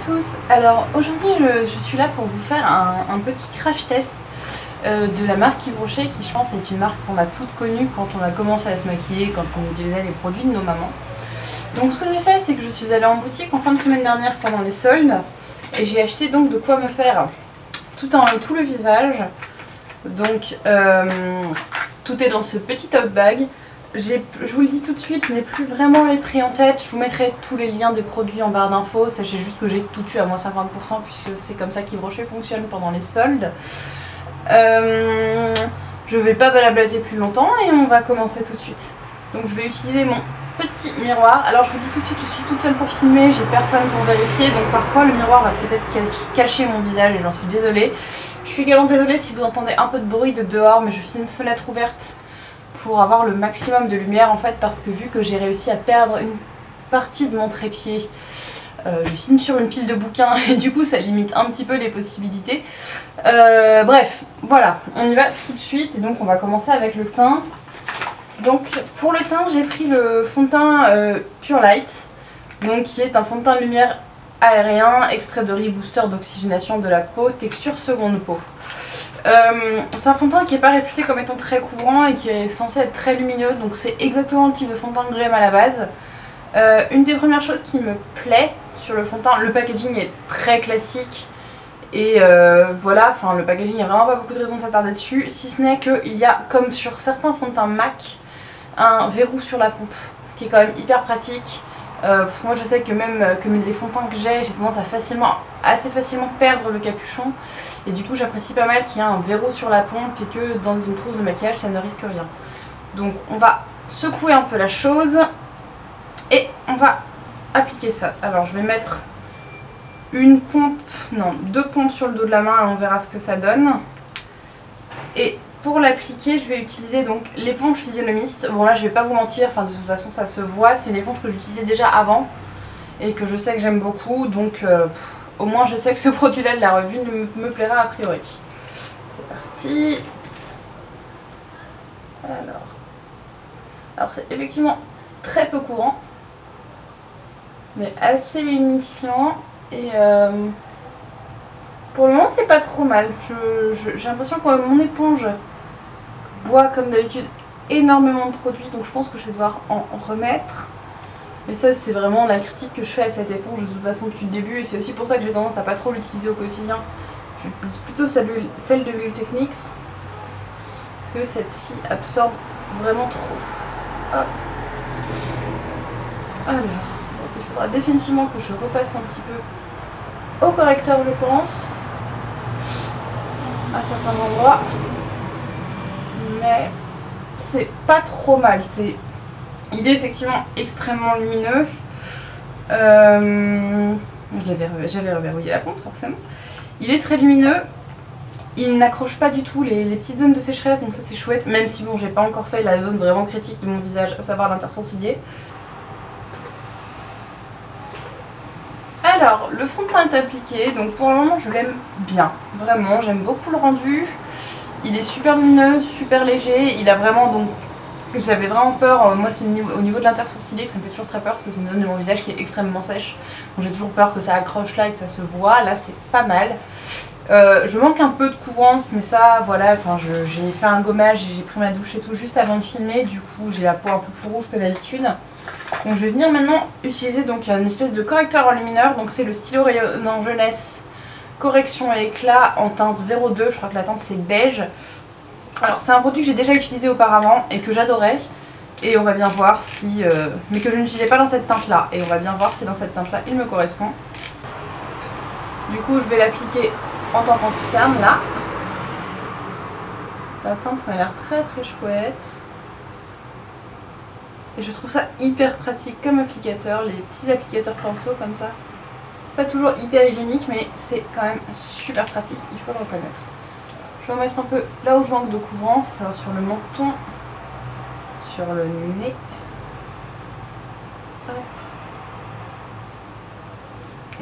Tous, alors aujourd'hui je suis là pour vous faire un petit crash test de la marque Yves Rocher, qui je pense est une marque qu'on a toutes connue quand on a commencé à se maquiller, quand on utilisait les produits de nos mamans. Donc ce que j'ai fait, c'est que je suis allée en boutique en fin de semaine dernière pendant les soldes et j'ai acheté donc de quoi me faire tout le visage. Donc tout est dans ce petit tote bag. Je vous le dis tout de suite, je n'ai plus vraiment les prix en tête. Je vous mettrai tous les liens des produits en barre d'infos. Sachez juste que j'ai tout eu à moins 50% puisque c'est comme ça qu'Yves Rocher fonctionne pendant les soldes. Je vais pas blablater plus longtemps et on va commencer tout de suite. Donc je vais utiliser mon petit miroir. Alors je vous dis tout de suite, je suis toute seule pour filmer, j'ai personne pour vérifier. Donc parfois le miroir va peut-être cacher mon visage et j'en suis désolée. Je suis également désolée si vous entendez un peu de bruit de dehors, mais je filme fenêtre ouverte pour avoir le maximum de lumière en fait, parce que vu que j'ai réussi à perdre une partie de mon trépied, je filme sur une pile de bouquins et du coup ça limite un petit peu les possibilités. Bref, voilà, on y va tout de suite et donc on va commencer avec le teint. Donc pour le teint j'ai pris le fond de teint Pure Light, donc qui est un fond de teint lumière aérien, extrait de riz booster d'oxygénation de la peau, texture seconde peau. C'est un fond de teint qui n'est pas réputé comme étant très couvrant et qui est censé être très lumineux, donc c'est exactement le type de fond de teint que j'aime à la base. Une des premières choses qui me plaît sur le fond de teint, le packaging est très classique et voilà, enfin le packaging, il n'y a vraiment pas beaucoup de raison de s'attarder dessus, si ce n'est qu'il y a, comme sur certains fonds de teint MAC, un verrou sur la pompe, ce qui est quand même hyper pratique. Parce que moi je sais que même que les fonds de teint que j'ai tendance à assez facilement perdre le capuchon et du coup j'apprécie pas mal qu'il y ait un verrou sur la pompe et que dans une trousse de maquillage ça ne risque rien. Donc on va secouer un peu la chose et on va appliquer ça. Alors je vais mettre une pompe, non, deux pompes sur le dos de la main et on verra ce que ça donne. Et pour l'appliquer, je vais utiliser donc l'éponge physionomiste. Bon là je vais pas vous mentir, enfin de toute façon ça se voit, c'est une éponge que j'utilisais déjà avant et que je sais que j'aime beaucoup, donc au moins je sais que ce produit là de la revue me plaira a priori. C'est parti. Alors c'est effectivement très peu courant, mais assez minifiant et pour le moment c'est pas trop mal. J'ai l'impression que mon éponge boit comme d'habitude énormément de produits, donc je pense que je vais devoir en remettre. Mais ça c'est vraiment la critique que je fais à cette éponge de toute façon depuis le début et c'est aussi pour ça que j'ai tendance à pas trop l'utiliser au quotidien. J'utilise plutôt celle de l'huile Technics parce que celle-ci absorbe vraiment trop. Hop. Alors, donc il faudra définitivement que je repasse un petit peu au correcteur je pense, à certains endroits. Mais c'est pas trop mal, il est effectivement extrêmement lumineux. J'avais reverrouillé la pompe forcément. Il est très lumineux, il n'accroche pas du tout les petites zones de sécheresse, donc ça c'est chouette, même si bon j'ai pas encore fait la zone vraiment critique de mon visage, à savoir l'intersourcilier. Alors le fond de teint est appliqué, donc pour le moment je l'aime bien, vraiment j'aime beaucoup le rendu. Il est super lumineux, super léger, il a vraiment donc, j'avais vraiment peur, moi c'est au niveau de l'intersourcilier que ça me fait toujours très peur parce que c'est une zone de mon visage qui est extrêmement sèche. Donc j'ai toujours peur que ça accroche là et que ça se voit, là c'est pas mal. Je manque un peu de couvrance mais ça voilà, enfin j'ai fait un gommage, j'ai pris ma douche et tout juste avant de filmer, du coup j'ai la peau un peu plus rouge que d'habitude. Donc je vais venir maintenant utiliser donc une espèce de correcteur enlumineur, donc c'est le stylo rayonnant jeunesse correction et éclat en teinte 02, je crois que la teinte c'est beige. Alors c'est un produit que j'ai déjà utilisé auparavant et que j'adorais et on va bien voir si... mais que je n'utilisais pas dans cette teinte là et on va bien voir si dans cette teinte là il me correspond. Du coup je vais l'appliquer en teinte anti-cerne là. La teinte m'a l'air très très chouette. Et je trouve ça hyper pratique comme applicateur, les petits applicateurs pinceaux comme ça. Pas toujours hyper hygiénique mais c'est quand même super pratique, il faut le reconnaître. Je vais en mettre un peu là où je manque de couvrance, à savoir sur le menton, sur le nez. Hop.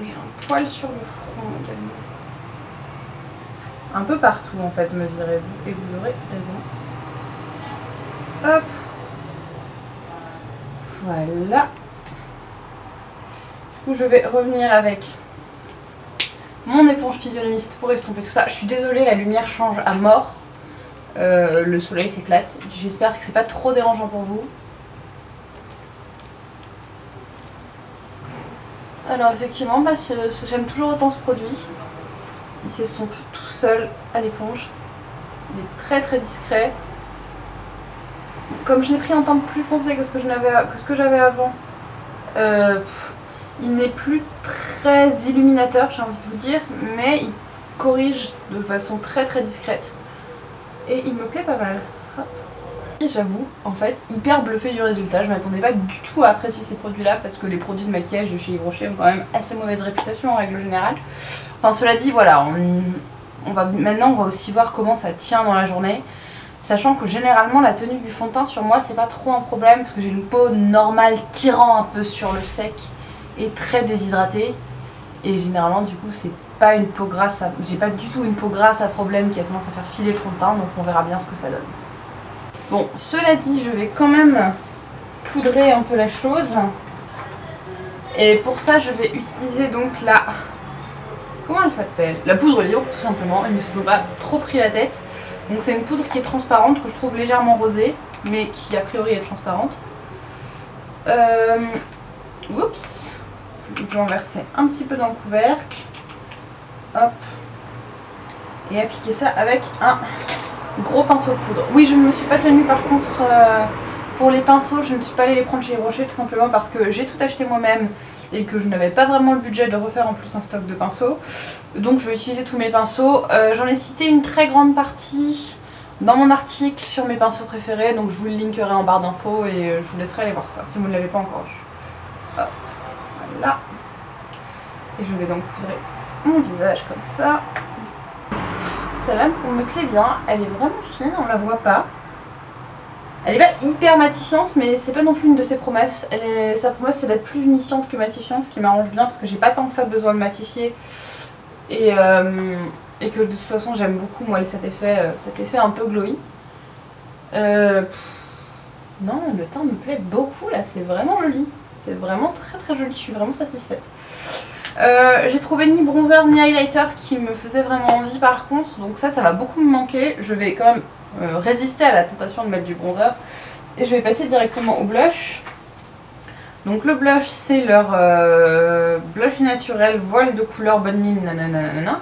Et un poil sur le front également. Un peu partout en fait me direz-vous, et vous aurez raison. Hop. Voilà. Du coup je vais revenir avec mon éponge physionomiste pour estomper tout ça. Je suis désolée, la lumière change à mort. Le soleil s'éclate. J'espère que c'est pas trop dérangeant pour vous. Alors effectivement, bah, j'aime toujours autant ce produit. Il s'estompe tout seul à l'éponge. Il est très très discret. Comme je l'ai pris en teinte plus foncée que ce que j'avais avant, il n'est plus très illuminateur, j'ai envie de vous dire, mais il corrige de façon très très discrète. Et il me plaît pas mal. Hop. Et j'avoue, en fait, hyper bluffée du résultat. Je m'attendais pas du tout à apprécier ces produits-là parce que les produits de maquillage de chez Yves Rocher ont quand même assez mauvaise réputation en règle générale. Enfin, cela dit, voilà, maintenant on va aussi voir comment ça tient dans la journée. Sachant que généralement la tenue du fond de teint sur moi c'est pas trop un problème parce que j'ai une peau normale tirant un peu sur le sec et très déshydratée. Et généralement du coup c'est pas une peau grasse, j'ai pas du tout une peau grasse à problème qui a tendance à faire filer le fond de teint, donc on verra bien ce que ça donne. Bon, cela dit, je vais quand même poudrer un peu la chose. Et pour ça je vais utiliser donc la... Comment elle s'appelle? La poudre libre tout simplement, ils ne se sont pas trop pris la tête. Donc c'est une poudre qui est transparente, que je trouve légèrement rosée, mais qui a priori est transparente. Oups. Je vais en verser un petit peu dans le couvercle. Hop. Et appliquer ça avec un gros pinceau de poudre. Oui, je ne me suis pas tenue par contre pour les pinceaux, je ne suis pas allée les prendre chez Rocher tout simplement parce que j'ai tout acheté moi-même et que je n'avais pas vraiment le budget de refaire en plus un stock de pinceaux. Donc je vais utiliser tous mes pinceaux. J'en ai cité une très grande partie dans mon article sur mes pinceaux préférés, donc je vous le linkerai en barre d'infos et je vous laisserai aller voir ça si vous ne l'avez pas encore vu. Hop, voilà. Et je vais donc poudrer mon visage comme ça. Celle-là me plaît bien, elle est vraiment fine, on la voit pas. Elle est pas hyper matifiante, mais c'est pas non plus une de ses promesses. Sa promesse c'est d'être plus unifiante que matifiante, ce qui m'arrange bien parce que j'ai pas tant que ça besoin de matifier. Et que de toute façon j'aime beaucoup moi cet effet un peu glowy. Non, le teint me plaît beaucoup là, c'est vraiment joli. C'est vraiment très très joli, je suis vraiment satisfaite. J'ai trouvé ni bronzer ni highlighter qui me faisait vraiment envie par contre, donc ça va beaucoup me manquer. Je vais quand même résister à la tentation de mettre du bronzer et je vais passer directement au blush. Donc le blush c'est leur blush naturel voile de couleur bonne mine nanana.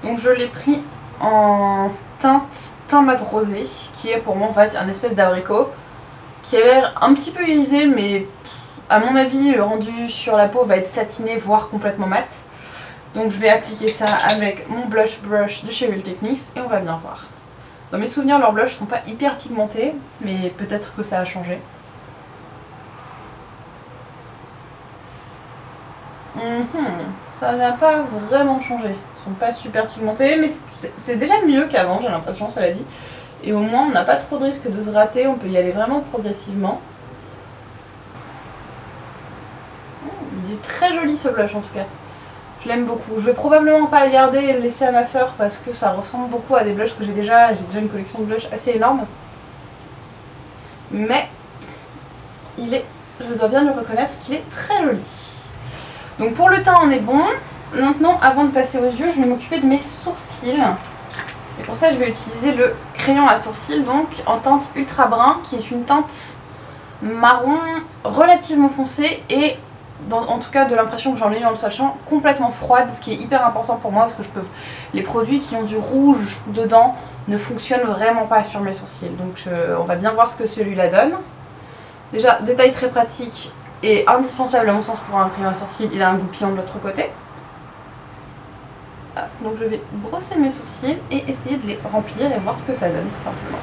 Donc je l'ai pris en teint mat rosé qui est pour moi en fait un espèce d'abricot qui a l'air un petit peu irisé mais à mon avis le rendu sur la peau va être satiné voire complètement mat. Donc je vais appliquer ça avec mon blush brush de chez Real Techniques et on va bien voir. Dans mes souvenirs leurs blushs sont pas hyper pigmentés mais peut-être que ça a changé. Ça n'a pas vraiment changé. Ils sont pas super pigmentés, mais c'est déjà mieux qu'avant, j'ai l'impression, cela dit. Et au moins, on n'a pas trop de risque de se rater, on peut y aller vraiment progressivement. Il est très joli ce blush en tout cas. Je l'aime beaucoup. Je vais probablement pas le garder et le laisser à ma soeur parce que ça ressemble beaucoup à des blushs que j'ai déjà. J'ai déjà une collection de blushs assez énorme. Mais il est, je dois bien le reconnaître, qu'il est très joli. Donc pour le teint on est bon. Maintenant avant de passer aux yeux je vais m'occuper de mes sourcils. Et pour ça je vais utiliser le crayon à sourcils donc en teinte ultra brun qui est une teinte marron relativement foncée et en tout cas de l'impression que j'en ai eu en le swatchant complètement froide, ce qui est hyper important pour moi parce que les produits qui ont du rouge dedans ne fonctionnent vraiment pas sur mes sourcils. Donc on va bien voir ce que celui-là donne. Déjà détail très pratique et indispensable à mon sens pour un crayon à sourcils, il a un goupillon de l'autre côté. Donc je vais brosser mes sourcils et essayer de les remplir et voir ce que ça donne tout simplement.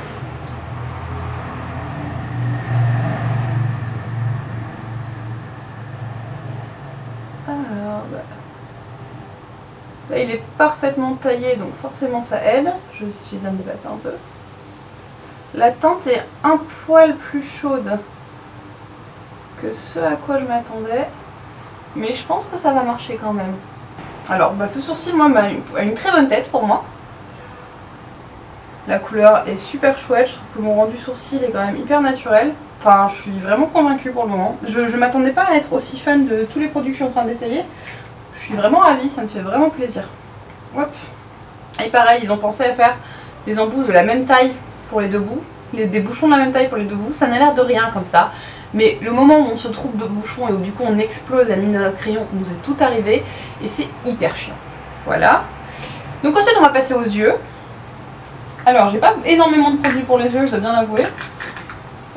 Alors, là il est parfaitement taillé donc forcément ça aide. Je viens de dépasser un peu. La teinte est un poil plus chaude que ce à quoi je m'attendais, mais je pense que ça va marcher quand même. Alors ce sourcil moi a une très bonne tête pour moi. La couleur est super chouette, je trouve que mon rendu sourcil est quand même hyper naturel. Enfin je suis vraiment convaincue pour le moment. Je m'attendais pas à être aussi fan de tous les produits que je suis en train d'essayer. Je suis vraiment ravie, ça me fait vraiment plaisir. Hop. Et pareil, ils ont pensé à faire des embouts de la même taille pour les deux bouts, des bouchons de la même taille pour les deux bouts. Ça n'a l'air de rien comme ça, mais le moment où on se trouve de bouchons et où du coup on explose la mine de notre crayon, nous est tout arrivé et c'est hyper chiant. Voilà. Donc ensuite on va passer aux yeux. Alors j'ai pas énormément de produits pour les yeux, je dois bien l'avouer.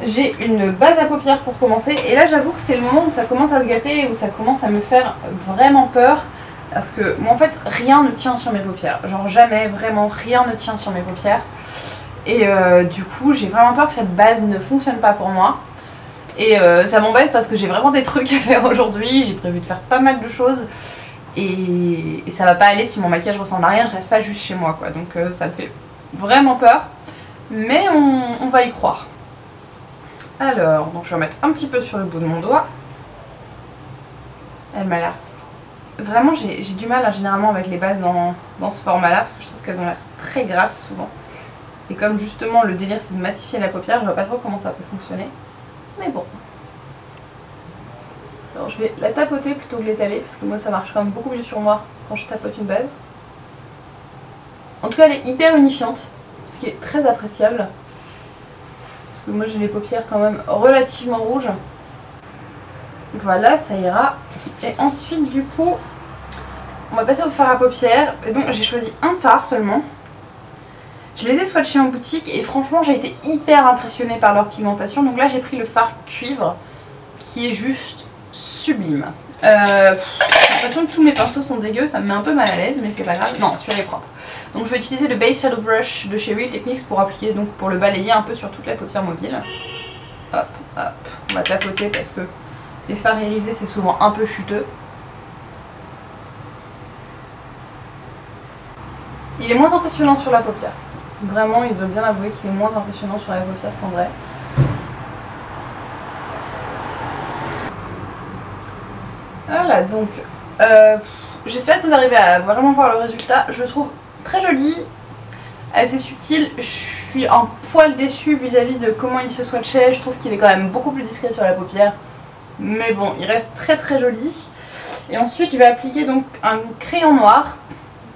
J'ai une base à paupières pour commencer et là j'avoue que c'est le moment où ça commence à se gâter et où ça commence à me faire vraiment peur. Parce que moi en fait rien ne tient sur mes paupières, genre jamais, vraiment rien ne tient sur mes paupières. Et du coup j'ai vraiment peur que cette base ne fonctionne pas pour moi. Et ça m'embête parce que j'ai vraiment des trucs à faire aujourd'hui, j'ai prévu de faire pas mal de choses. Et ça va pas aller si mon maquillage ressemble à rien, je reste pas juste chez moi quoi. Donc ça me fait vraiment peur, mais on va y croire. Alors, donc je vais remettre un petit peu sur le bout de mon doigt. Elle m'a l'air... Vraiment j'ai du mal hein, généralement avec les bases dans ce format là, parce que je trouve qu'elles ont l'air très grasses souvent. Et comme justement le délire c'est de matifier la paupière, je vois pas trop comment ça peut fonctionner. Mais bon. Alors je vais la tapoter plutôt que l'étaler, parce que moi ça marche quand même beaucoup mieux sur moi quand je tapote une base. En tout cas elle est hyper unifiante, ce qui est très appréciable. Parce que moi j'ai les paupières quand même relativement rouges. Voilà, ça ira. Et ensuite du coup, on va passer au fard à paupières. Et donc j'ai choisi un fard seulement. Je les ai swatchés en boutique et franchement j'ai été hyper impressionnée par leur pigmentation. Donc là j'ai pris le fard cuivre qui est juste sublime. J'ai l'impression que tous mes pinceaux sont dégueux, ça me met un peu mal à l'aise mais c'est pas grave. Non, celui-là est propre. Donc je vais utiliser le Base Shadow Brush de chez Real Techniques pour appliquer, donc pour le balayer un peu sur toute la paupière mobile. Hop, hop, on va tapoter parce que les fards irisés c'est souvent un peu chuteux. Il est moins impressionnant sur la paupière. Vraiment, il doit bien avouer qu'il est moins impressionnant sur la paupière qu'en vrai. Voilà, donc j'espère que vous arrivez à vraiment voir le résultat. Je le trouve très joli, assez subtil. Je suis un poil déçue vis-à-vis de comment il se swatchait. Je trouve qu'il est quand même beaucoup plus discret sur la paupière. Mais bon, il reste très très joli. Et ensuite, je vais appliquer donc un crayon noir.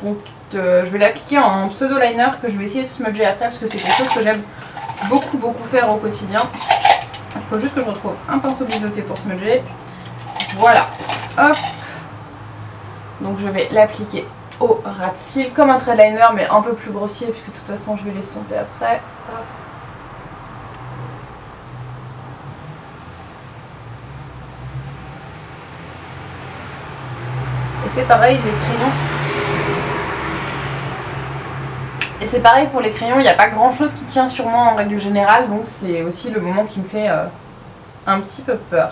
Donc je vais l'appliquer en pseudo liner que je vais essayer de smudger après parce que c'est quelque chose que j'aime beaucoup faire au quotidien. Il faut juste que je retrouve un pinceau biseauté pour smudger. Voilà, hop. Donc je vais l'appliquer au ras de cils comme un trait liner mais un peu plus grossier puisque de toute façon je vais l'estomper après. Hop. Et c'est pareil les crayons. Et c'est pareil pour les crayons, il n'y a pas grand chose qui tient sur moi en règle générale, donc c'est aussi le moment qui me fait un petit peu peur.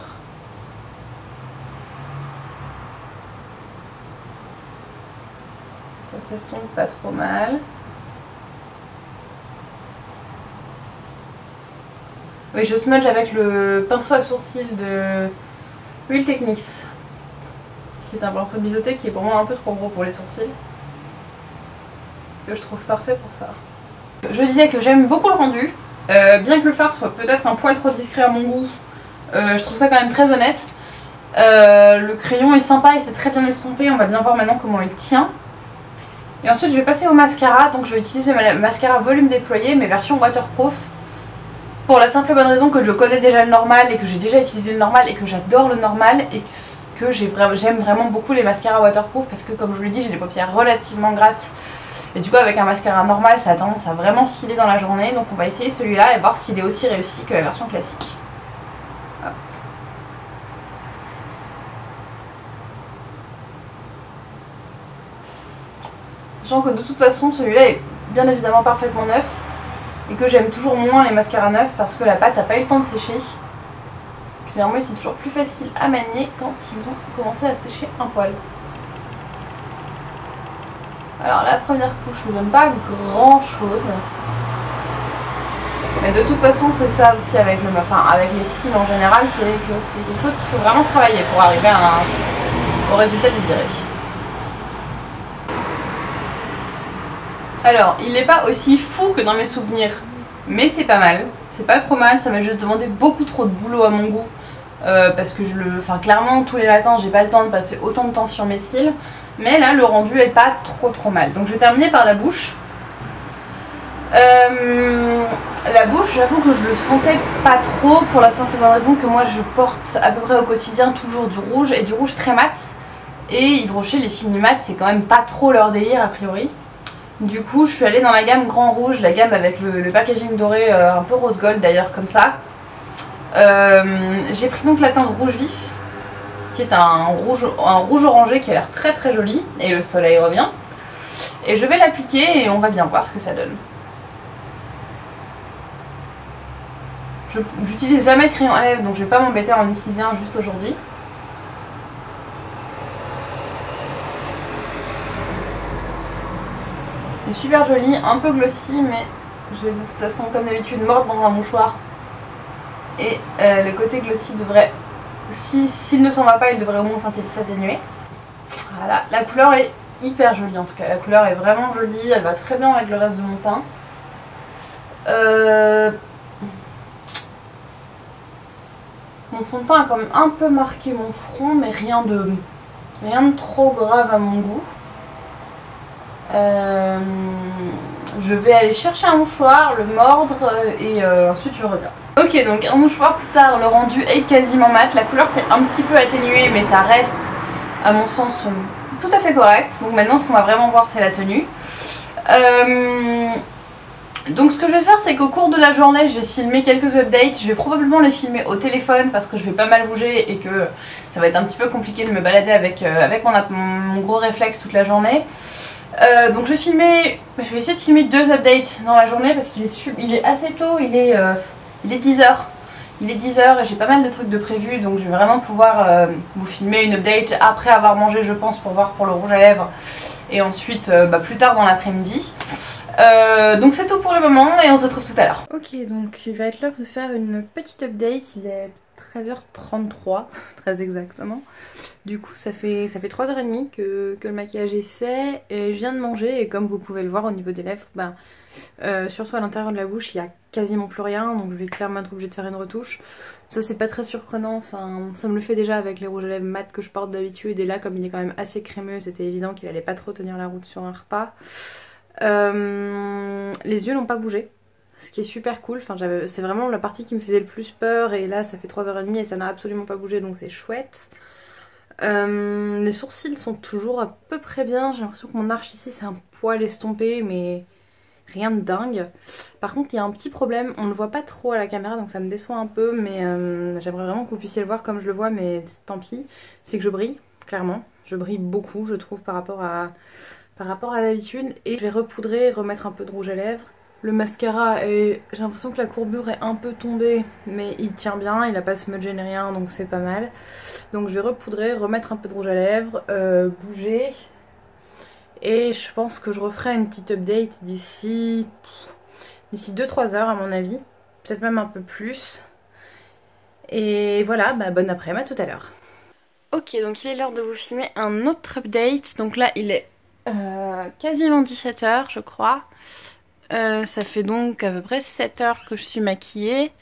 Ça s'estompe pas trop mal. Oui, je smudge avec le pinceau à sourcils de Real Techniques, qui est un pinceau biseauté qui est pour moi un peu trop gros pour les sourcils. Que je trouve parfait pour ça. Je disais que j'aime beaucoup le rendu, bien que le fard soit peut-être un poil trop discret à mon goût, je trouve ça quand même très honnête. Le crayon est sympa et c'est très bien estompé, on va bien voir maintenant comment il tient. Et ensuite je vais passer au mascara, donc je vais utiliser ma mascara volume déployé, mais version waterproof. Pour la simple et bonne raison que je connais déjà le normal et que j'ai déjà utilisé le normal et que j'adore le normal et que j'aime vraiment beaucoup les mascaras waterproof parce que comme je vous l'ai dit j'ai des paupières relativement grasses. Et du coup avec un mascara normal ça a tendance à vraiment filer dans la journée. Donc on va essayer celui-là et voir s'il est aussi réussi que la version classique. Hop. Sachant que de toute façon celui-là est bien évidemment parfaitement neuf. Et que j'aime toujours moins les mascaras neufs parce que la pâte n'a pas eu le temps de sécher. Généralement c'est toujours plus facile à manier quand ils ont commencé à sécher un poil. Alors la première couche ne donne pas grand chose. Mais de toute façon c'est ça aussi avec avec les cils en général, c'est que c'est quelque chose qu'il faut vraiment travailler pour arriver au résultat désiré. Alors il n'est pas aussi fou que dans mes souvenirs, mais c'est pas mal. C'est pas trop mal, ça m'a juste demandé beaucoup trop de boulot à mon goût. Parce que clairement tous les matins j'ai pas le temps de passer autant de temps sur mes cils. Mais là le rendu est pas trop mal. Donc je vais terminer par la bouche. La bouche, j'avoue que je le sentais pas trop pour la simple raison que moi je porte à peu près au quotidien toujours du rouge et du rouge très mat. Et Yves Rocher, les fini mat, c'est quand même pas trop leur délire a priori. Du coup, je suis allée dans la gamme Grand Rouge, la gamme avec le packaging doré un peu rose gold d'ailleurs, comme ça. J'ai pris donc la teinte rouge vif, qui est un rouge orangé qui a l'air très joli, et le soleil revient. Et je vais l'appliquer et on va bien voir ce que ça donne. J'utilise jamais de crayon à lèvres, donc je vais pas m'embêter à en utiliser un juste aujourd'hui. Il est super joli, un peu glossy, mais je vais de toute façon comme d'habitude mordre dans un mouchoir. Et le côté glossy devrait, s'il ne s'en va pas, il devrait au moins s'atténuer. Voilà, la couleur est hyper jolie en tout cas, la couleur est vraiment jolie, elle va très bien avec le reste de mon teint. Mon fond de teint a quand même un peu marqué mon front, mais rien de trop grave à mon goût. Je vais aller chercher un mouchoir, le mordre et ensuite je reviens. Ok, donc un mouchoir plus tard, le rendu est quasiment mat. La couleur s'est un petit peu atténuée, mais ça reste à mon sens tout à fait correct. Donc maintenant ce qu'on va vraiment voir c'est la tenue. Donc ce que je vais faire c'est qu'au cours de la journée je vais filmer quelques updates. Je vais probablement les filmer au téléphone parce que je vais pas mal bouger et que ça va être un petit peu compliqué de me balader avec mon gros réflexe toute la journée. Donc je vais essayer de filmer 2 updates dans la journée parce qu'il est assez tôt, il est 10h. Il est 10h et j'ai pas mal de trucs de prévu, donc je vais vraiment pouvoir vous filmer une update après avoir mangé je pense, pour voir pour le rouge à lèvres et ensuite plus tard dans l'après-midi. Donc c'est tout pour le moment et on se retrouve tout à l'heure. Ok, donc il va être l'heure de faire une petite update, il est 13h33 très exactement. Du coup ça fait 3h30 que le maquillage est fait et je viens de manger et comme vous pouvez le voir au niveau des lèvres, surtout à l'intérieur de la bouche il y a quasiment plus rien, donc je vais clairement être obligée de faire une retouche. Ça c'est pas très surprenant, enfin ça me le fait déjà avec les rouges à lèvres mat que je porte d'habitude et là comme il est quand même assez crémeux c'était évident qu'il allait pas trop tenir la route sur un repas. Les yeux n'ont pas bougé, ce qui est super cool, enfin, c'est vraiment la partie qui me faisait le plus peur et là ça fait 3h30 et ça n'a absolument pas bougé donc c'est chouette. Les sourcils sont toujours à peu près bien, j'ai l'impression que mon arche ici c'est un poil estompé mais rien de dingue. Par contre il y a un petit problème, on ne le voit pas trop à la caméra donc ça me déçoit un peu mais j'aimerais vraiment que vous puissiez le voir comme je le vois mais tant pis, c'est que je brille, clairement. Je brille beaucoup je trouve par rapport à d'habitude et je vais repoudrer, remettre un peu de rouge à lèvres. Le mascara, j'ai l'impression que la courbure est un peu tombée mais il tient bien, il a pas smudgé ni rien donc c'est pas mal. Donc je vais repoudrer, remettre un peu de rouge à lèvres, bouger et je pense que je referai une petite update d'ici 2-3 heures à mon avis, peut-être même un peu plus. Et voilà, bonne après-midi, à tout à l'heure. Ok, donc il est l'heure de vous filmer un autre update, donc là il est quasiment 17 h je crois. Ça fait donc à peu près 7 heures que je suis maquillée.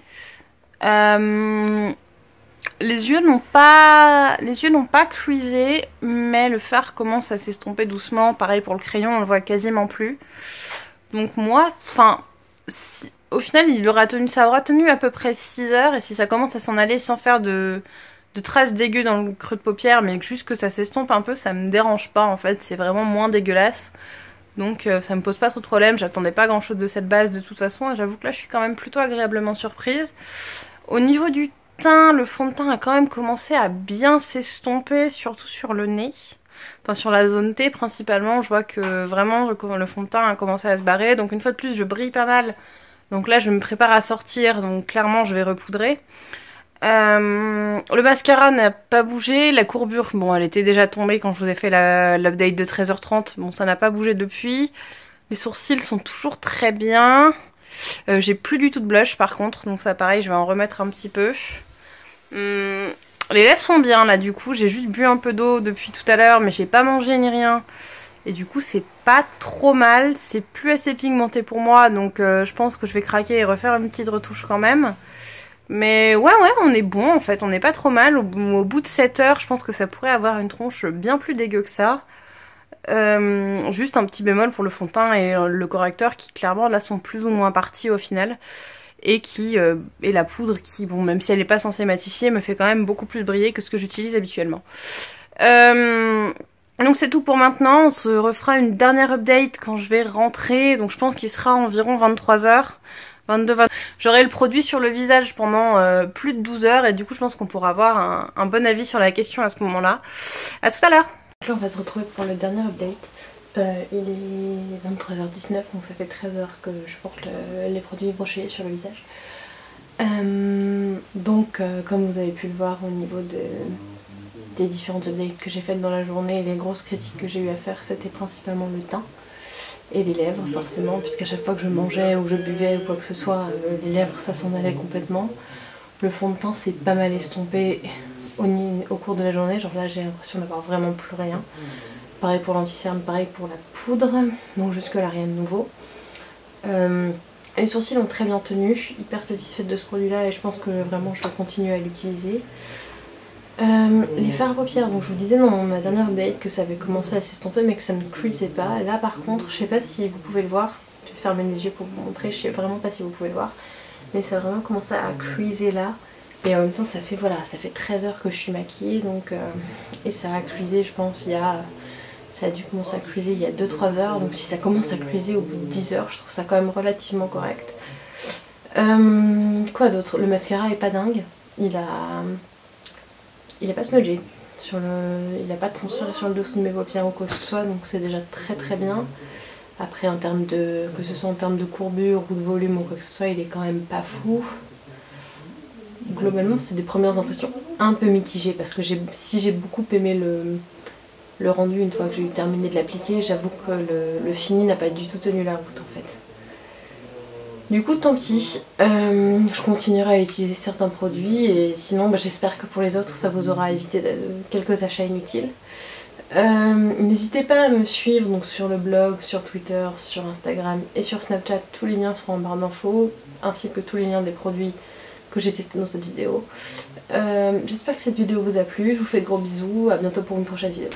Les yeux n'ont pas creasé, mais le fard commence à s'estomper doucement. Pareil pour le crayon, on le voit quasiment plus. Donc moi, au final ça aura tenu à peu près 6 heures et si ça commence à s'en aller sans faire de traces dégueu dans le creux de paupière mais juste que ça s'estompe un peu, ça me dérange pas en fait, c'est vraiment moins dégueulasse. Donc ça me pose pas trop de problème, j'attendais pas grand chose de cette base de toute façon et j'avoue que là je suis quand même plutôt agréablement surprise. Au niveau du teint, le fond de teint a quand même commencé à bien s'estomper, surtout sur le nez. Enfin sur la zone T principalement, je vois que vraiment le fond de teint a commencé à se barrer. Donc une fois de plus je brille pas mal. Donc là je me prépare à sortir, donc clairement je vais repoudrer. Le mascara n'a pas bougé, la courbure, bon elle était déjà tombée quand je vous ai fait l'update de 13h30, bon ça n'a pas bougé depuis. Les sourcils sont toujours très bien. J'ai plus du tout de blush par contre, donc ça pareil je vais en remettre un petit peu. Les lèvres sont bien là du coup, j'ai juste bu un peu d'eau depuis tout à l'heure mais j'ai pas mangé ni rien. Et du coup c'est pas trop mal, c'est plus assez pigmenté pour moi donc je pense que je vais craquer et refaire une petite retouche quand même. Mais ouais on est bon en fait, on n'est pas trop mal. Au bout de 7 heures je pense que ça pourrait avoir une tronche bien plus dégueu que ça. Juste un petit bémol pour le fond de teint et le correcteur qui clairement là sont plus ou moins partis au final. Et et la poudre qui, bon, même si elle n'est pas censée matifier, me fait quand même beaucoup plus briller que ce que j'utilise habituellement. Donc c'est tout pour maintenant, on se refera une dernière update quand je vais rentrer, donc je pense qu'il sera environ 23h, 22-23h. J'aurai le produit sur le visage pendant plus de 12 heures et du coup je pense qu'on pourra avoir un bon avis sur la question à ce moment-là. A tout à l'heure. Là on va se retrouver pour le dernier update. Il est 23h19, donc ça fait 13 heures que je porte les produits brochés sur le visage. Comme vous avez pu le voir au niveau des différentes updates que j'ai faites dans la journée, les grosses critiques que j'ai eu à faire, c'était principalement le teint et les lèvres, forcément, puisqu'à chaque fois que je mangeais ou je buvais ou quoi que ce soit, les lèvres ça s'en allait complètement. Le fond de teint s'est pas mal estompé au cours de la journée, genre là j'ai l'impression d'avoir vraiment plus rien. Pareil pour l'anti-cerne, pareil pour la poudre, donc jusque là rien de nouveau. Les sourcils ont très bien tenu, je suis hyper satisfaite de ce produit là et je pense que vraiment je vais continuer à l'utiliser. Les fards à paupières, donc je vous disais dans ma dernière update que ça avait commencé à s'estomper mais que ça ne creasait pas. Là par contre, je sais pas si vous pouvez le voir, je vais fermer les yeux pour vous montrer, je sais vraiment pas si vous pouvez le voir, mais ça a vraiment commencé à creaser là. Et en même temps ça fait, voilà, ça fait 13 heures que je suis maquillée, donc et ça a creasé je pense ça a dû commencer à creaser il y a 2-3 heures, donc si ça commence à creaser au bout de 10 heures, je trouve ça quand même relativement correct. Quoi d'autre? Le mascara est pas dingue, il a pas smudgé, il a pas transféré sur le dessous de mes paupières ou quoi que ce soit, donc c'est déjà très très bien. Après en termes que ce soit en termes de courbure ou de volume ou quoi que ce soit, il est quand même pas fou. Globalement c'est des premières impressions un peu mitigées parce que si j'ai beaucoup aimé le rendu une fois que j'ai eu terminé de l'appliquer, j'avoue que le fini n'a pas du tout tenu la route en fait. Du coup tant pis, je continuerai à utiliser certains produits et sinon j'espère que pour les autres ça vous aura évité quelques achats inutiles. N'hésitez pas à me suivre donc sur le blog, sur Twitter, sur Instagram et sur Snapchat, tous les liens seront en barre d'infos, ainsi que tous les liens des produits que j'ai testés dans cette vidéo. J'espère que cette vidéo vous a plu, je vous fais de gros bisous, à bientôt pour une prochaine vidéo.